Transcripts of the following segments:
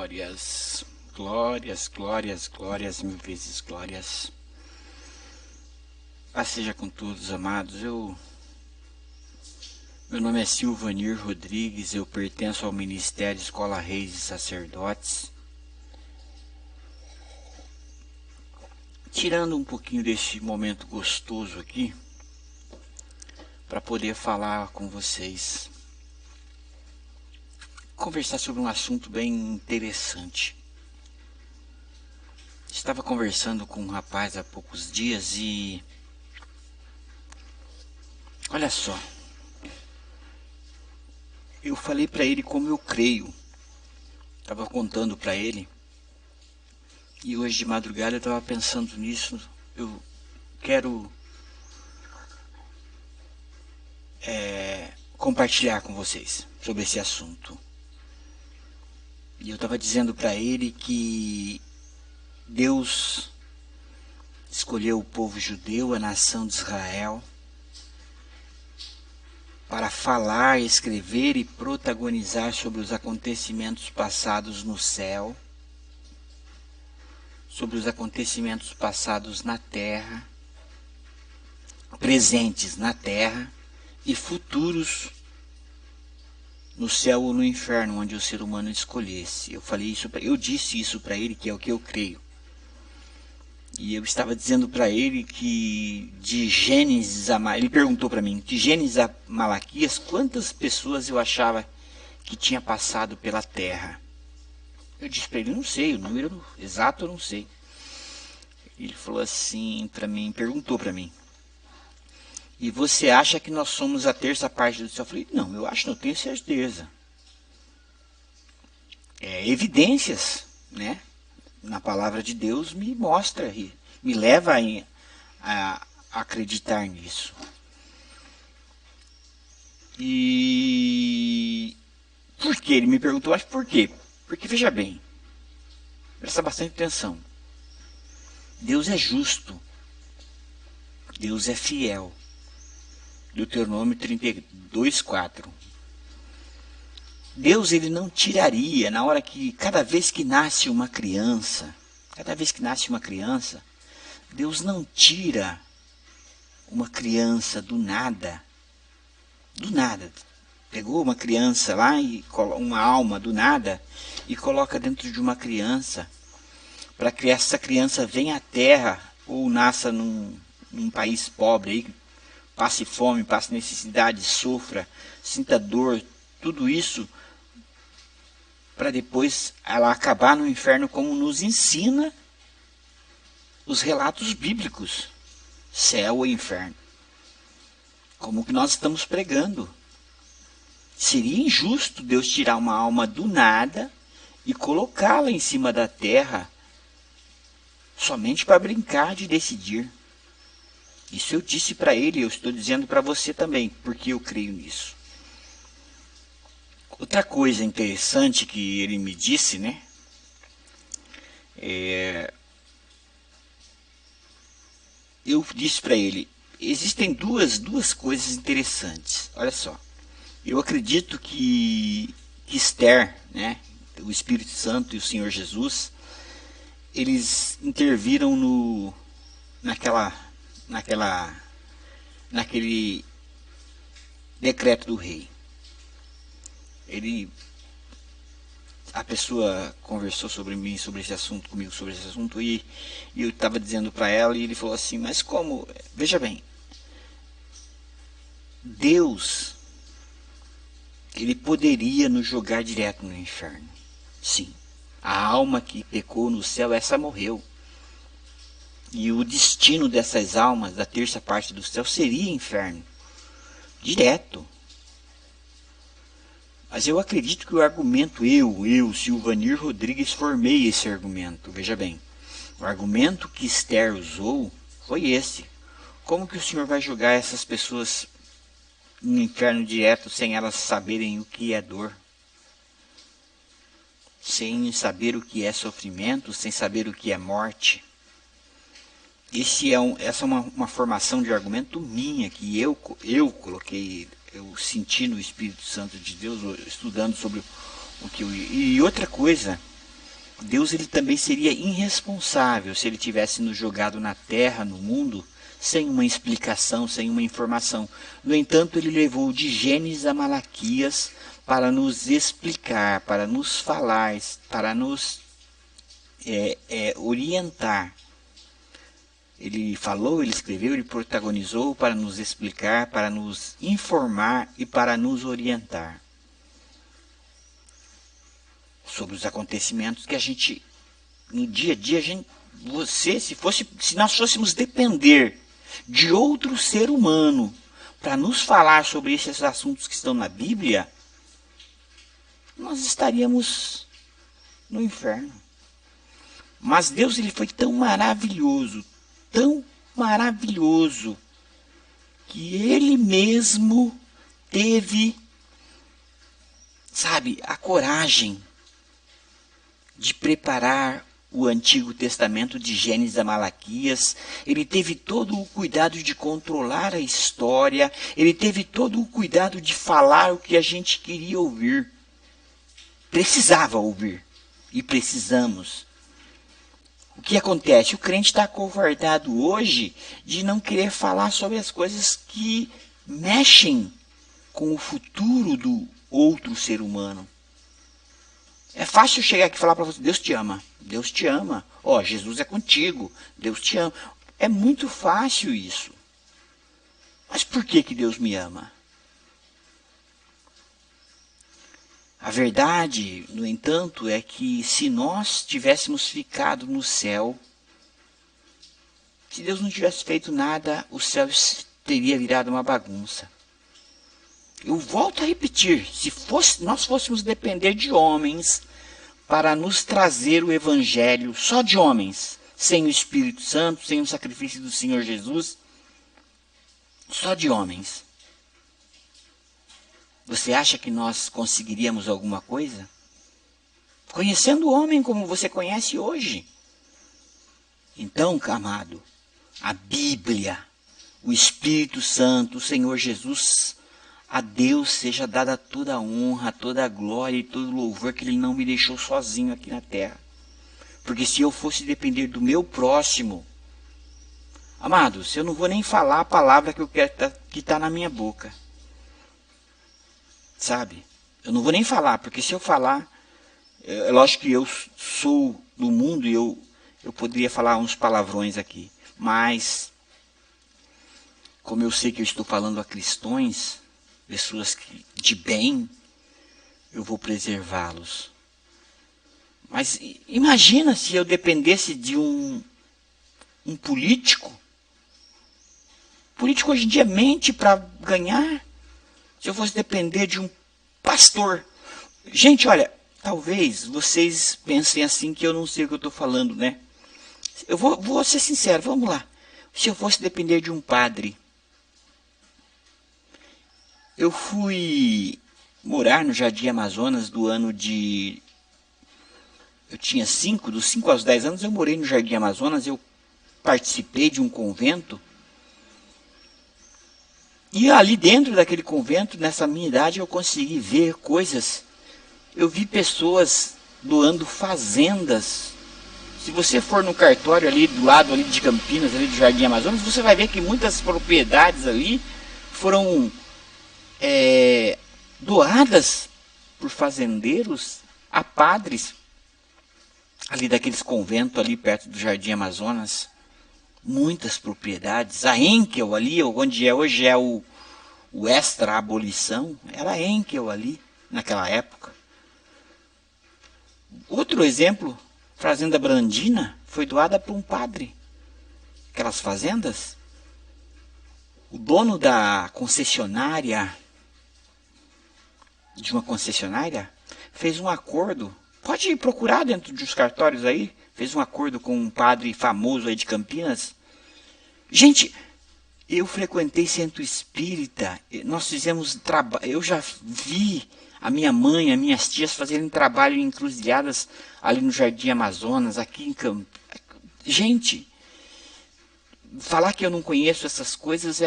Glórias, glórias, glórias, glórias, mil vezes glórias. Paz seja com todos, amados. Meu nome é Silvanir Rodrigues, eu pertenço ao Ministério Escola Reis e Sacerdotes. Tirando um pouquinho desse momento gostoso aqui, para poder falar com vocês. Conversar sobre um assunto bem interessante. Estava conversando com um rapaz há poucos dias e... olha só. Eu falei para ele como eu creio. Estava contando para ele. E hoje de madrugada eu estava pensando nisso. Eu quero compartilhar com vocês sobre esse assunto. E eu estava dizendo para ele que Deus escolheu o povo judeu, a nação de Israel, para falar, escrever e protagonizar sobre os acontecimentos passados no céu, sobre os acontecimentos passados na terra, presentes na terra e futuros no céu ou no inferno, onde o ser humano escolhesse. Eu disse isso para ele, que é o que eu creio. E eu estava dizendo para ele que de Gênesis a... ele perguntou para mim, de Gênesis a Malaquias, quantas pessoas eu achava que tinha passado pela terra? Eu disse para ele, não sei, o número exato eu não sei. Ele falou assim para mim, perguntou para mim, e você acha que nós somos a terça parte do céu? Eu falei, não, eu acho, não tenho certeza. Evidências, né? Na palavra de Deus me mostra, me leva a acreditar nisso. E por que? Ele me perguntou, mas por quê? Porque veja bem, presta bastante atenção. Deus é justo. Deus é fiel. Deuteronômio 32:4. Deus, ele não tiraria, na hora que, cada vez que nasce uma criança, Deus não tira uma criança do nada. Do nada. Pegou uma criança lá, e uma alma do nada, e coloca dentro de uma criança, para que essa criança venha à terra, ou nasça num país pobre, aí, passe fome, passe necessidade, sofra, sinta dor, tudo isso, para depois ela acabar no inferno, como nos ensina os relatos bíblicos, céu e inferno. Como que nós estamos pregando. Seria injusto Deus tirar uma alma do nada e colocá-la em cima da terra, somente para brincar de decidir. Isso eu disse para ele, eu estou dizendo para você também, porque eu creio nisso. Outra coisa interessante que ele me disse, né? Eu disse para ele, existem duas coisas interessantes. Olha só, eu acredito que Esther, né? O Espírito Santo e o Senhor Jesus, eles interviram naquele decreto do rei. A pessoa conversou comigo sobre esse assunto, e eu estava dizendo para ela, e ele falou assim, mas como? Veja bem, Deus, ele poderia nos jogar direto no inferno. Sim, a alma que pecou no céu, essa morreu. E o destino dessas almas, da terça parte do céu, seria inferno. Direto. Mas eu acredito que o argumento, Silvanir Rodrigues, formei esse argumento. Veja bem, o argumento que Esther usou foi esse. Como que o Senhor vai jogar essas pessoas no inferno direto sem elas saberem o que é dor? Sem saber o que é sofrimento, sem saber o que é morte? Essa é uma formação de argumento minha, que eu coloquei, eu senti no Espírito Santo de Deus, estudando sobre o que eu... E outra coisa, Deus ele também seria irresponsável se ele tivesse nos jogado na terra, no mundo, sem uma explicação, sem uma informação. No entanto, ele levou de Gênesis a Malaquias para nos explicar, para nos falar, para nos orientar. Ele falou, ele escreveu, ele protagonizou para nos explicar, para nos informar e para nos orientar sobre os acontecimentos que a gente, no dia a dia, se nós fôssemos depender de outro ser humano para nos falar sobre esses assuntos que estão na Bíblia, nós estaríamos no inferno. Mas Deus ele foi tão maravilhoso, que ele mesmo teve, a coragem de preparar o Antigo Testamento de Gênesis a Malaquias. Ele teve todo o cuidado de controlar a história, ele teve todo o cuidado de falar o que a gente queria ouvir. Precisava ouvir, e precisamos. O que acontece? O crente está acovardado hoje de não querer falar sobre as coisas que mexem com o futuro do outro ser humano. É fácil chegar aqui e falar para você, Deus te ama, Deus te ama. Ó, Jesus é contigo, Deus te ama. É muito fácil isso. Mas por que Deus me ama? A verdade, no entanto, é que se nós tivéssemos ficado no céu, se Deus não tivesse feito nada, o céu teria virado uma bagunça. Eu volto a repetir, se nós fôssemos depender de homens para nos trazer o Evangelho, só de homens, sem o Espírito Santo, sem o sacrifício do Senhor Jesus, só de homens, você acha que nós conseguiríamos alguma coisa? Conhecendo o homem como você conhece hoje. Então, amado, a Bíblia, o Espírito Santo, o Senhor Jesus, a Deus seja dada toda a honra, toda a glória e todo o louvor que Ele não me deixou sozinho aqui na terra. Porque se eu fosse depender do meu próximo, amados, eu não vou nem falar a palavra que eu quero que está na minha boca. Eu não vou nem falar, porque se eu falar, é lógico que eu sou do mundo e eu poderia falar uns palavrões aqui. Mas, como eu sei que eu estou falando a cristãos, pessoas de bem, eu vou preservá-los. Mas imagina se eu dependesse de um político. O político hoje em dia mente para ganhar. Se eu fosse depender de um pastor. Gente, olha, talvez vocês pensem assim que eu não sei o que eu estou falando, né? Eu vou ser sincero, vamos lá. Se eu fosse depender de um padre. Eu fui morar no Jardim Amazonas do ano de... Eu tinha dos 5 aos 10 anos, eu morei no Jardim Amazonas, eu participei de um convento. E ali dentro daquele convento, nessa minha idade, eu consegui ver coisas. Eu vi pessoas doando fazendas. Se você for no cartório ali do lado ali de Campinas, ali do Jardim Amazonas, você vai ver que muitas propriedades ali foram doadas por fazendeiros a padres. Ali daqueles conventos ali perto do Jardim Amazonas. Muitas propriedades. A Enkel ali, onde hoje é o Extra Abolição, era a Enkel ali, naquela época. Outro exemplo, Fazenda Brandina, foi doada por um padre. Aquelas fazendas. O dono da concessionária, de uma concessionária, fez um acordo. Pode ir procurar dentro dos cartórios aí. Fez um acordo com um padre famoso aí de Campinas. Gente, eu frequentei centro espírita, nós fizemos trabalho, eu já vi a minha mãe, as minhas tias fazerem trabalho em encruzilhadas ali no Jardim Amazonas, aqui em Campinas. Gente, falar que eu não conheço essas coisas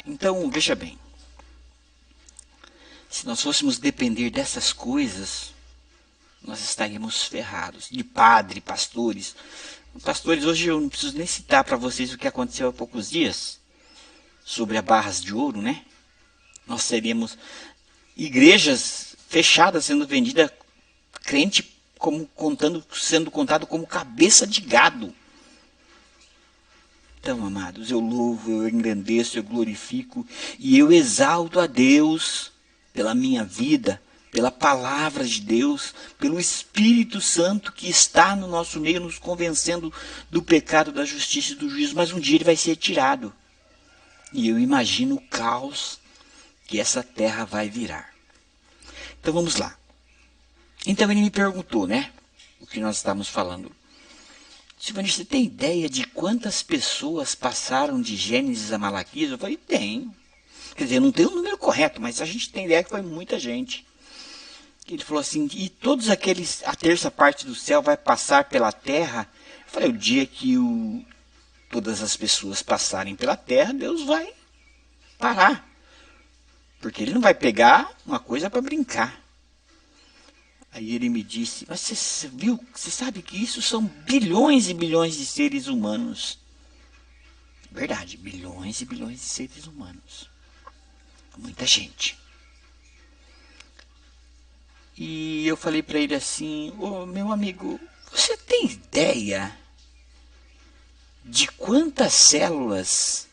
Então, veja bem. Se nós fôssemos depender dessas coisas, nós estaríamos ferrados. De padre, pastores. Pastores, hoje eu não preciso nem citar para vocês o que aconteceu há poucos dias sobre a Barras de Ouro, né? Nós teríamos igrejas fechadas sendo vendidas, crente sendo contado como cabeça de gado. Então, amados, eu louvo, eu engrandeço, eu glorifico e eu exalto a Deus pela minha vida, pela palavra de Deus, pelo Espírito Santo que está no nosso meio, nos convencendo do pecado, da justiça e do juízo. Mas um dia ele vai ser tirado. E eu imagino o caos que essa terra vai virar. Então vamos lá. Então ele me perguntou, né? O que nós estamos falando. Silvani, você tem ideia de quantas pessoas passaram de Gênesis a Malaquias? Eu falei, tenho. Quer dizer, eu não tenho o número correto, mas a gente tem ideia que foi muita gente. Ele falou assim, e todos aqueles, a terça parte do céu vai passar pela terra? Eu falei, o dia que todas as pessoas passarem pela terra, Deus vai parar. Porque ele não vai pegar uma coisa para brincar. Aí ele me disse, mas você viu, você sabe que isso são bilhões e bilhões de seres humanos. Verdade, bilhões e bilhões de seres humanos. Muita gente. E eu falei para ele assim, ô meu amigo, você tem ideia de quantas células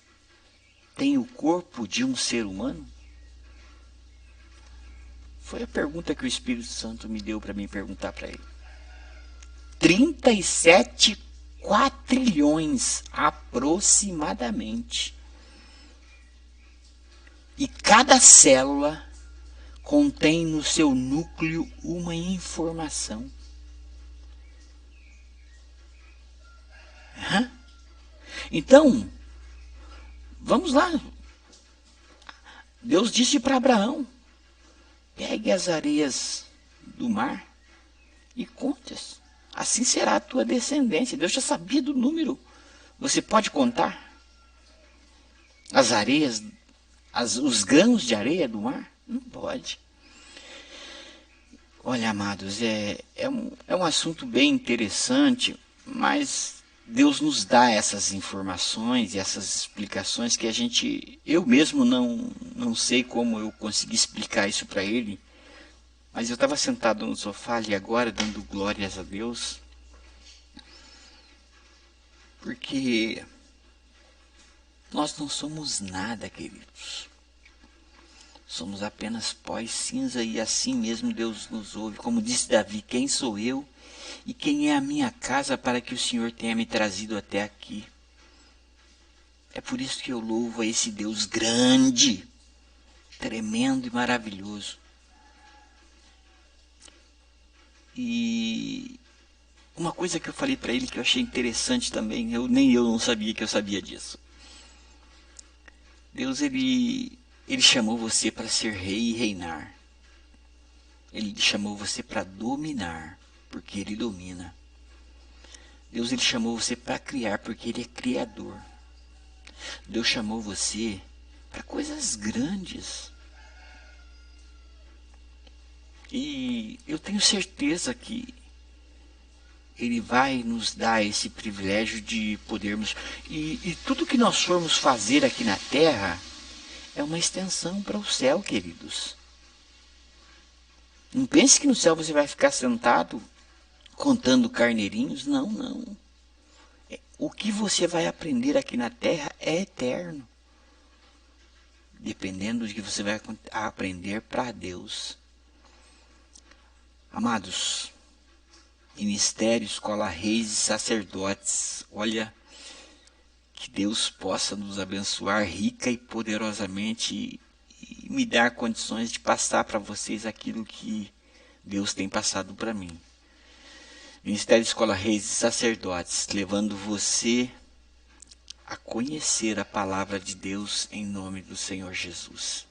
tem o corpo de um ser humano? Foi a pergunta que o Espírito Santo me deu para mim perguntar para ele. 37 quatrilhões aproximadamente. E cada célula contém no seu núcleo uma informação. Então, vamos lá. Deus disse para Abraão, pegue as areias do mar e conte-as. Assim será a tua descendência. Deus já sabia do número. Você pode contar as areias, os grãos de areia do mar? Não pode. Olha, amados, é um assunto bem interessante, mas Deus nos dá essas informações e essas explicações que eu mesmo não sei como eu consegui explicar isso para ele. Mas eu estava sentado no sofá ali agora, dando glórias a Deus, porque nós não somos nada, queridos. Somos apenas pó e cinza, e assim mesmo Deus nos ouve. Como disse Davi, quem sou eu e quem é a minha casa para que o Senhor tenha me trazido até aqui? É por isso que eu louvo a esse Deus grande, tremendo e maravilhoso. E uma coisa que eu falei para ele que eu achei interessante também, nem eu não sabia que eu sabia disso. Deus, ele chamou você para ser rei e reinar. Ele chamou você para dominar, porque ele domina. Deus, ele chamou você para criar, porque ele é criador. Deus chamou você para coisas grandes. E eu tenho certeza que ele vai nos dar esse privilégio de podermos... E tudo que nós formos fazer aqui na terra é uma extensão para o céu, queridos. Não pense que no céu você vai ficar sentado contando carneirinhos. Não, não. O que você vai aprender aqui na terra é eterno. Dependendo de que você vai aprender para Deus. Amados, ministério, escola, reis e sacerdotes, olha, que Deus possa nos abençoar rica e poderosamente e me dar condições de passar para vocês aquilo que Deus tem passado para mim. Ministério, escola, reis e sacerdotes, levando você a conhecer a palavra de Deus em nome do Senhor Jesus.